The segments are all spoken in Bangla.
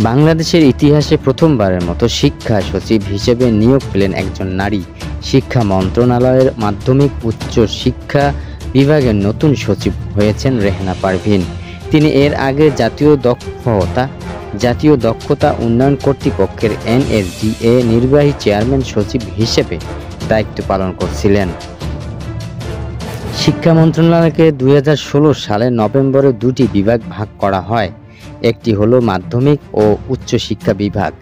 বাংলাদেশের ইতিহাসে প্রথমবারের মতো শিক্ষা সচিব হিসেবে নিয়োগ পেলেন একজন নারী। শিক্ষা মন্ত্রণালয়ের মাধ্যমিক উচ্চ শিক্ষা বিভাগের নতুন সচিব হয়েছেন রেহেনা পারভীন। তিনি এর আগে জাতীয় দক্ষতা উন্নয়ন কর্তৃপক্ষের NSDA নির্বাহী চেয়ারম্যান সচিব হিসেবে দায়িত্ব পালন করছিলেন। শিক্ষা মন্ত্রণালয়কে 2016 সালের নভেম্বরে দুটি বিভাগ ভাগ করা হয়। একটি হলো মাধ্যমিক ও উচ্চ শিক্ষা বিভাগ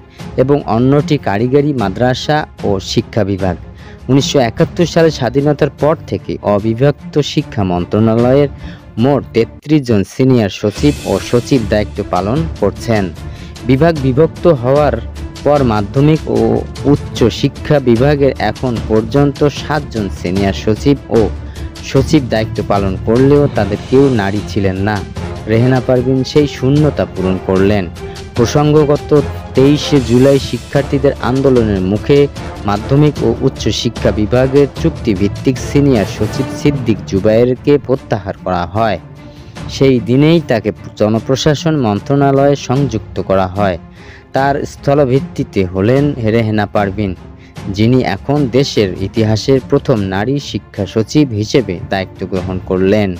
এবং অন্যটি কারিগরি মাদ্রাসা ও শিক্ষা বিভাগ। 1971 সালে স্বাধীনতার পর থেকে অবিভক্ত শিক্ষা মন্ত্রণালয়ের মোট 33 জন সিনিয়র সচিব ও সচিব দায়িত্ব পালন করছেন। বিভাগ বিভক্ত হওয়ার পর মাধ্যমিক ও উচ্চ শিক্ষা বিভাগের এখন পর্যন্ত 7 জন সিনিয়র সচিব ও সচিব দায়িত্ব পালন করলেও তাদের কেউ নারী ছিলেন না। রেহেনা পারভীন সেই শূন্যতা পূরণ করলেন। প্রসঙ্গগত 23 জুলাই শিক্ষার্থীদের আন্দোলনের মুখে মাধ্যমিক ও উচ্চ শিক্ষা বিভাগের চুক্তিভিত্তিক সিনিয়র সচিব সিদ্দিক জুবায়েরকে প্রত্যাহার করা হয়। সেই দিনেই তাকে জনপ্রশাসন মন্ত্রণালয়ে সংযুক্ত করা হয়। তার স্থলভিত্তিতে হলেন রেহেনা পারভীন, যিনি এখন দেশের ইতিহাসের প্রথম নারী শিক্ষা সচিব হিসেবে দায়িত্ব গ্রহণ করলেন।